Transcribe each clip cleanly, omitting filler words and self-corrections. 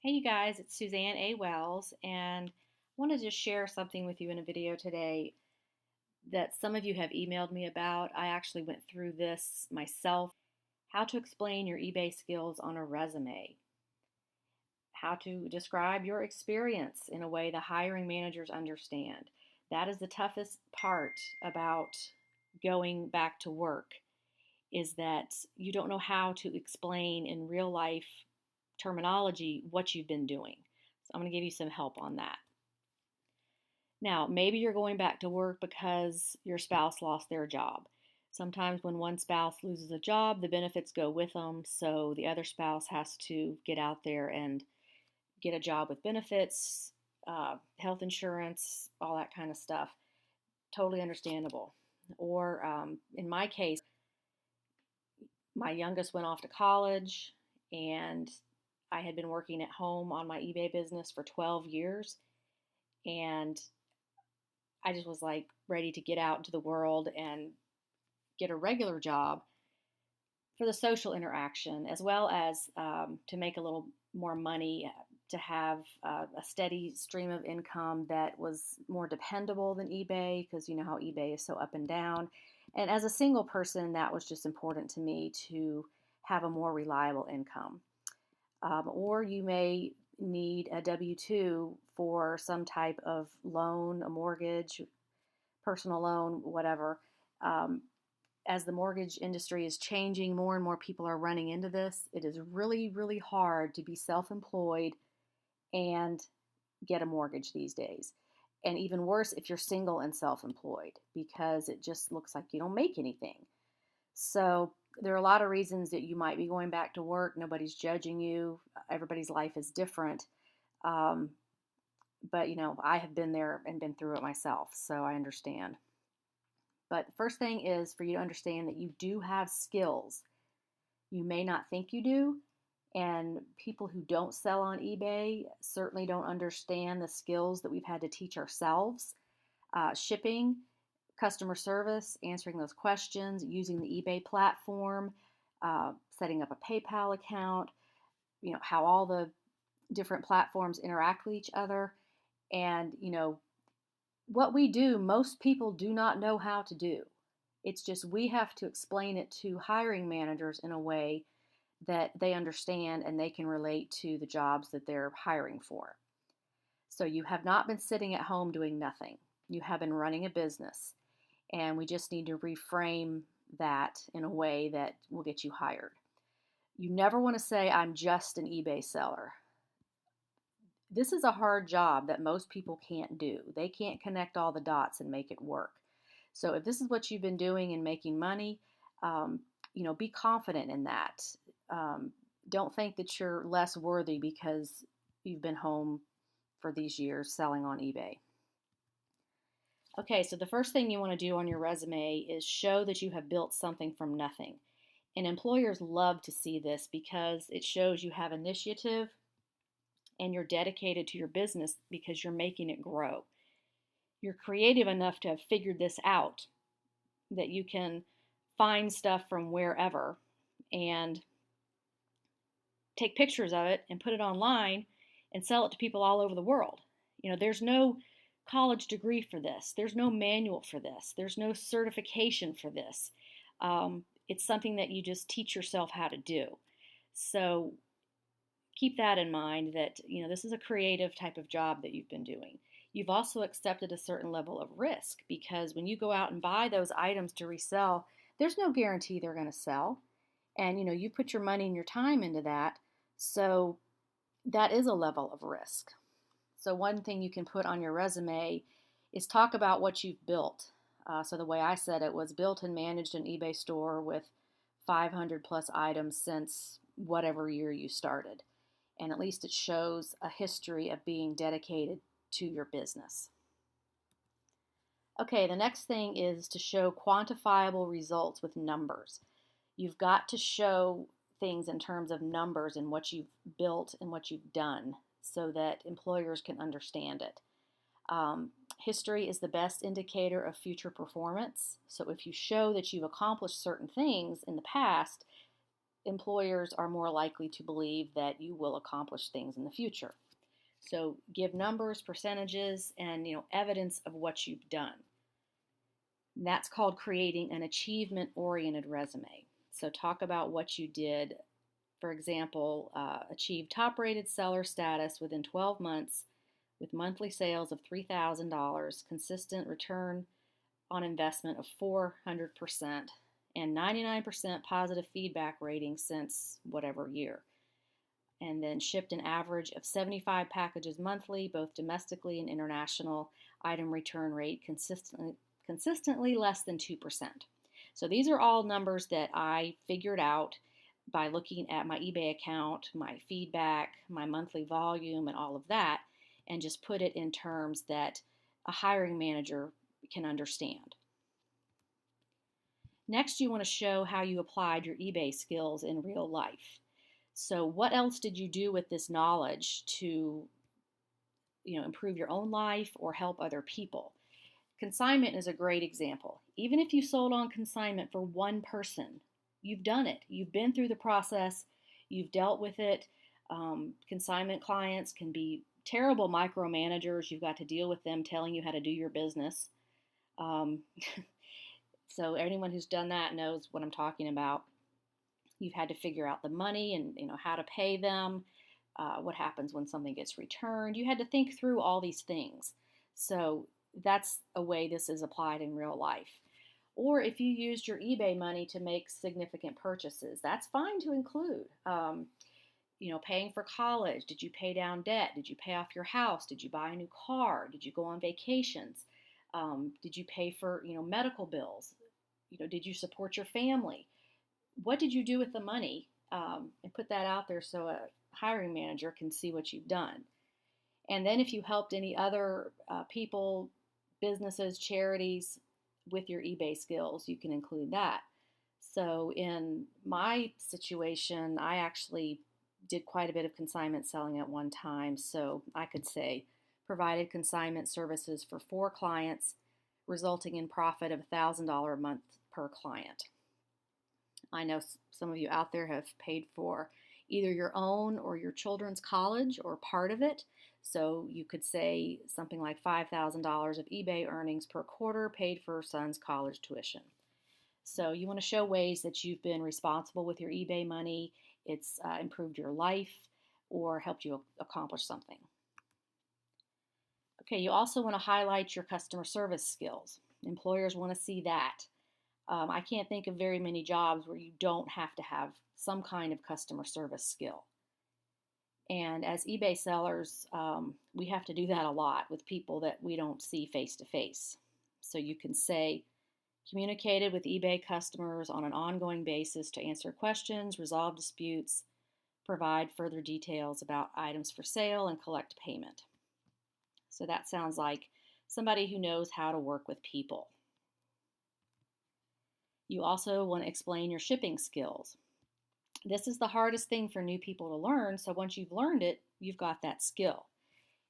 Hey you guys, it's Suzanne A. Wells, and I wanted to share something with you in a video today that some of you have emailed me about. I actually went through this myself. How to explain your eBay skills on a resume. How to describe your experience in a way the hiring managers understand. That is the toughest part about going back to work, is that you don't know how to explain in real life terminology what you've been doing. So I'm going to give you some help on that. Now, maybe you're going back to work because your spouse lost their job. Sometimes when one spouse loses a job, the benefits go with them, so the other spouse has to get out there and get a job with benefits, health insurance, all that kind of stuff. Totally understandable. Or in my case, my youngest went off to college, and I had been working at home on my eBay business for 12 years, and I just was like ready to get out into the world and get a regular job for the social interaction, as well as to make a little more money, to have a steady stream of income that was more dependable than eBay, because you know how eBay is so up and down. And as a single person, that was just important to me to have a more reliable income. Or you may need a W-2 for some type of loan, a mortgage, personal loan, whatever. As the mortgage industry is changing, more and more people are running into this. It is really, really hard to be self-employed and get a mortgage these days. And even worse if you're single and self-employed, because it just looks like you don't make anything. So there are a lot of reasons that you might be going back to work. Nobody's judging you. Everybody's life is different. But, you know, I have been there and been through it myself, so I understand. But the first thing is for you to understand that you do have skills. You may not think you do, and people who don't sell on eBay certainly don't understand the skills that we've had to teach ourselves. Shipping, customer service, answering those questions, using the eBay platform, setting up a PayPal account, you know, how all the different platforms interact with each other. And, you know, what we do, most people do not know how to do. It's just we have to explain it to hiring managers in a way that they understand and they can relate to the jobs that they're hiring for. So you have not been sitting at home doing nothing. You have been running a business. And we just need to reframe that in a way that will get you hired. You never want to say, I'm just an eBay seller. This is a hard job that most people can't do. They can't connect all the dots and make it work. So if this is what you've been doing and making money, you know, be confident in that. Don't think that you're less worthy because you've been home for these years selling on eBay. Okay, so the first thing you want to do on your resume is show that you have built something from nothing. And employers love to see this because it shows you have initiative and you're dedicated to your business because you're making it grow. You're creative enough to have figured this out, that you can find stuff from wherever and take pictures of it and put it online and sell it to people all over the world. You know, there's no college degree for this. There's no manual for this. There's no certification for this. It's something that you just teach yourself how to do. So keep that in mind, that, you know, this is a creative type of job that you've been doing. You've also accepted a certain level of risk, because when you go out and buy those items to resell, there's no guarantee they're going to sell. And, you know, you put your money and your time into that. So that is a level of risk. So one thing you can put on your resume is talk about what you've built. So the way I said it was built and managed an eBay store with 500 plus items since whatever year you started. And at least it shows a history of being dedicated to your business. Okay, the next thing is to show quantifiable results with numbers. You've got to show things in terms of numbers and what you've built and what you've done so that employers can understand it. History is the best indicator of future performance. So if you show that you've accomplished certain things in the past, employers are more likely to believe that you will accomplish things in the future. So give numbers, percentages, and evidence of what you've done. And that's called creating an achievement-oriented resume. So talk about what you did. For example, achieve top-rated seller status within 12 months with monthly sales of $3,000, consistent return on investment of 400%, and 99% positive feedback rating since whatever year. And then shipped an average of 75 packages monthly, both domestically and international. Item return rate consistently less than 2%. So these are all numbers that I figured out by looking at my eBay account, my feedback, my monthly volume, and all of that, and just put it in terms that a hiring manager can understand. Next, you want to show how you applied your eBay skills in real life. So what else did you do with this knowledge to improve your own life or help other people? Consignment is a great example. Even if you sold on consignment for one person, you've done it. You've been through the process. You've dealt with it. Consignment clients can be terrible micromanagers. You've got to deal with them telling you how to do your business. So anyone who's done that knows what I'm talking about. You've had to figure out the money and how to pay them, what happens when something gets returned. You had to think through all these things. So that's a way this is applied in real life. Or if you used your eBay money to make significant purchases, that's fine to include. Paying for college. Did you pay down debt? Did you pay off your house? Did you buy a new car? Did you go on vacations? Did you pay for medical bills? Did you support your family? What did you do with the money? And put that out there so a hiring manager can see what you've done. And then if you helped any other people, businesses, charities with your eBay skills, you can include that. So in my situation, I actually did quite a bit of consignment selling at one time. So I could say provided consignment services for 4 clients, resulting in profit of $1,000 a month per client. I know some of you out there have paid for either your own or your children's college or part of it. So you could say something like $5,000 of eBay earnings per quarter paid for son's college tuition. So you want to show ways that you've been responsible with your eBay money. It's improved your life or helped you accomplish something. Okay, you also want to highlight your customer service skills. Employers want to see that. I can't think of very many jobs where you don't have to have some kind of customer service skill. And as eBay sellers, we have to do that a lot with people that we don't see face to face. So you can say, communicated with eBay customers on an ongoing basis to answer questions, resolve disputes, provide further details about items for sale, and collect payment. So that sounds like somebody who knows how to work with people. You also want to explain your shipping skills. This is the hardest thing for new people to learn, so once you've learned it, you've got that skill.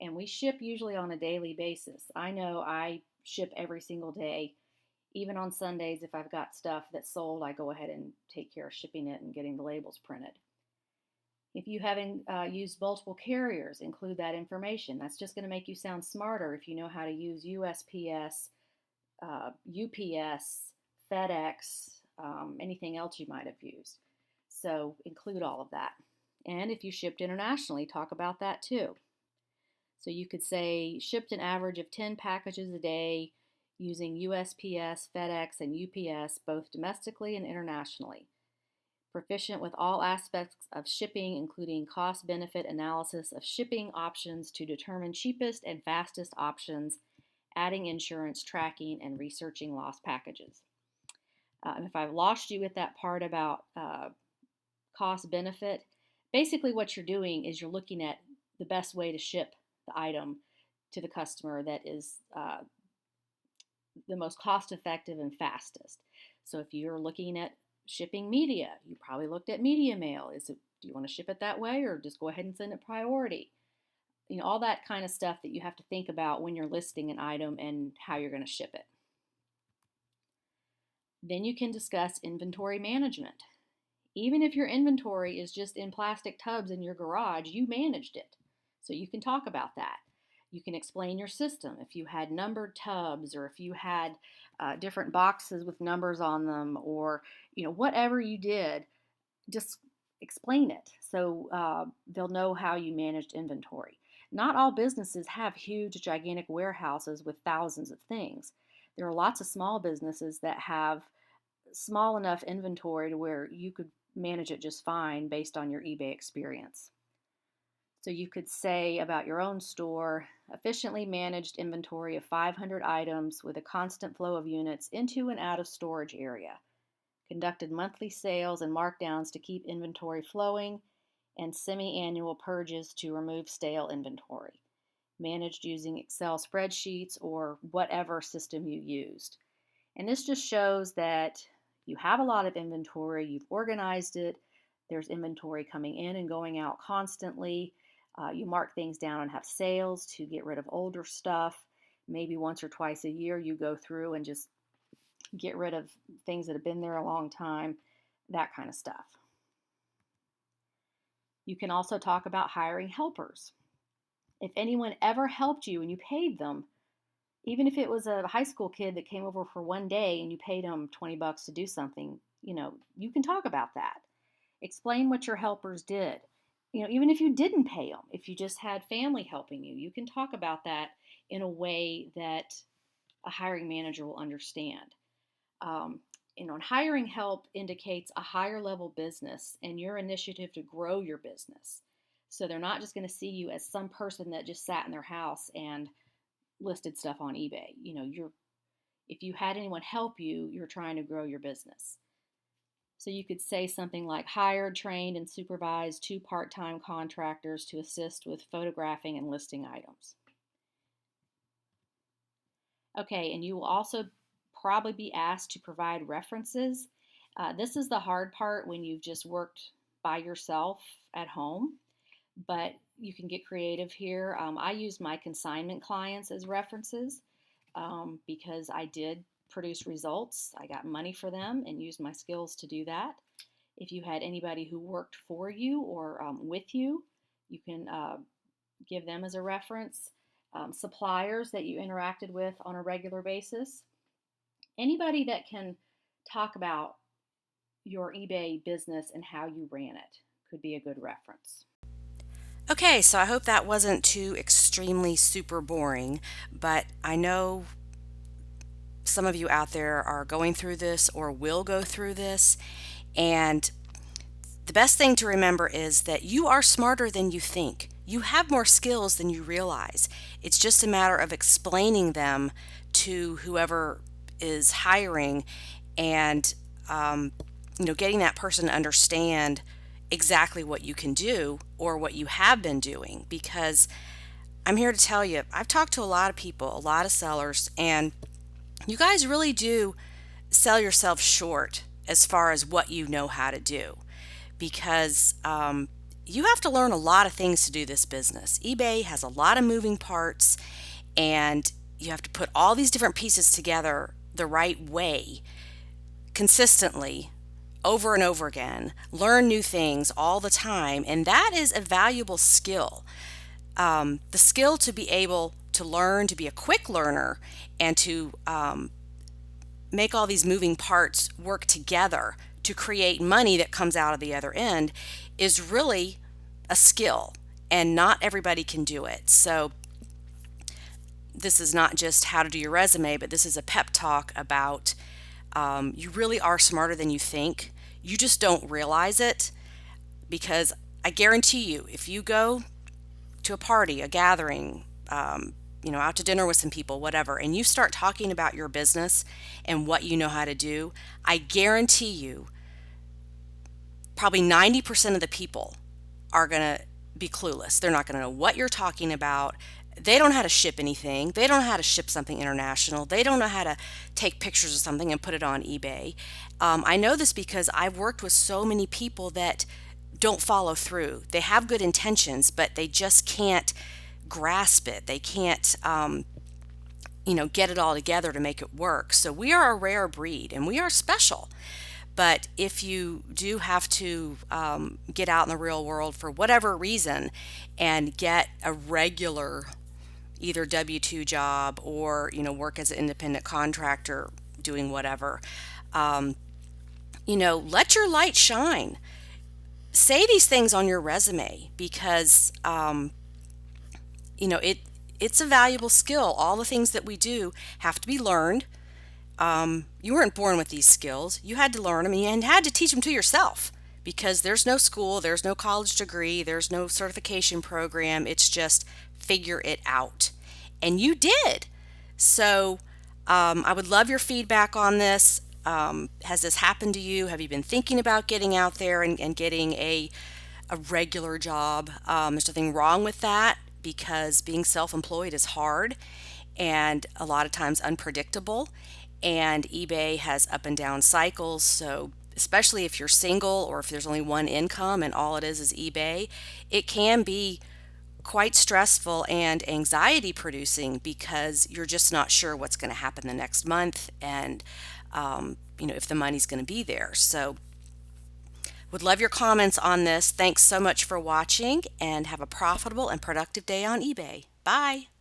And we ship usually on a daily basis. I know I ship every single day. Even on Sundays, if I've got stuff that's sold, I go ahead and take care of shipping it and getting the labels printed. If you haven't used multiple carriers, include that information. That's just going to make you sound smarter if you know how to use USPS, UPS, FedEx, anything else you might have used. So include all of that. And if you shipped internationally, talk about that too. So you could say shipped an average of 10 packages a day using USPS, FedEx, and UPS, both domestically and internationally. Proficient with all aspects of shipping, including cost-benefit analysis of shipping options to determine cheapest and fastest options, adding insurance, tracking, and researching lost packages. And if I've lost you with that part about cost-benefit, basically what you're doing is you're looking at the best way to ship the item to the customer that is the most cost-effective and fastest. So if you're looking at shipping media, you probably looked at media mail. Do you want to ship it that way or just go ahead and send it priority? All that kind of stuff that you have to think about when you're listing an item and how you're going to ship it. Then you can discuss inventory management. Even if your inventory is just in plastic tubs in your garage, you managed it. So you can talk about that. You can explain your system. If you had numbered tubs, or if you had different boxes with numbers on them, or whatever you did, just explain it so they'll know how you managed inventory. Not all businesses have huge, gigantic warehouses with thousands of things. There are lots of small businesses that have small enough inventory to where you could manage it just fine based on your eBay experience. So you could say about your own store, efficiently managed inventory of 500 items with a constant flow of units into and out of storage area. Conducted monthly sales and markdowns to keep inventory flowing, and semi-annual purges to remove stale inventory. Managed using Excel spreadsheets or whatever system you used. And this just shows that you have a lot of inventory, you've organized it, there's inventory coming in and going out constantly. You mark things down and have sales to get rid of older stuff. Maybe once or twice a year you go through and just get rid of things that have been there a long time, that kind of stuff. You can also talk about hiring helpers. If anyone ever helped you and you paid them, even if it was a high school kid that came over for one day and you paid them $20 to do something, you can talk about that. Explain what your helpers did. Even if you didn't pay them, if you just had family helping you, you can talk about that in a way that a hiring manager will understand. Hiring help indicates a higher level business and your initiative to grow your business. So they're not just going to see you as some person that just sat in their house and listed stuff on eBay. If you had anyone help you, you're trying to grow your business. So you could say something like hired, trained, and supervised 2 part-time contractors to assist with photographing and listing items. Okay, and you will also probably be asked to provide references. This is the hard part when you've just worked by yourself at home, but you can get creative here. I use my consignment clients as references because I did produce results. I got money for them and used my skills to do that. If you had anybody who worked for you or with you, you can give them as a reference. Suppliers that you interacted with on a regular basis. Anybody that can talk about your eBay business and how you ran it could be a good reference. Okay, so I hope that wasn't too extremely super boring, but I know some of you out there are going through this or will go through this, and the best thing to remember is that you are smarter than you think. You have more skills than you realize. It's just a matter of explaining them to whoever is hiring and getting that person to understand exactly what you can do or what you have been doing. Because I'm here to tell you, I've talked to a lot of people, a lot of sellers, and you guys really do sell yourself short as far as what you know how to do. Because you have to learn a lot of things to do this business. eBay has a lot of moving parts, and you have to put all these different pieces together the right way, consistently, over and over again, learn new things all the time, and that is a valuable skill. The skill to be able to learn, to be a quick learner, and to make all these moving parts work together to create money that comes out of the other end is really a skill, and not everybody can do it. So this is not just how to do your resume, but this is a pep talk about you really are smarter than you think. You just don't realize it, because I guarantee you, if you go to a party, a gathering, out to dinner with some people, whatever, and you start talking about your business and what you know how to do, I guarantee you probably 90% of the people are going to be clueless. They're not going to know what you're talking about. They don't know how to ship anything. They don't know how to ship something international. They don't know how to take pictures of something and put it on eBay. I know this because I've worked with so many people that don't follow through. They have good intentions, but they just can't grasp it. They can't, get it all together to make it work. So we are a rare breed, and we are special. But if you do have to get out in the real world for whatever reason and get a regular either W-2 job or, work as an independent contractor doing whatever, let your light shine. Say these things on your resume because, it's a valuable skill. All the things that we do have to be learned. You weren't born with these skills. You had to learn them and had to teach them to yourself because there's no school, there's no college degree, there's no certification program. It's just figure it out. And you did. So I would love your feedback on this. Has this happened to you? Have you been thinking about getting out there and getting a regular job? There's nothing wrong with that because being self-employed is hard and a lot of times unpredictable. And eBay has up and down cycles. So, especially if you're single or if there's only one income and all it is eBay, it can be quite stressful and anxiety producing because you're just not sure what's going to happen the next month and, if the money's going to be there. So, would love your comments on this. Thanks so much for watching and have a profitable and productive day on eBay. Bye.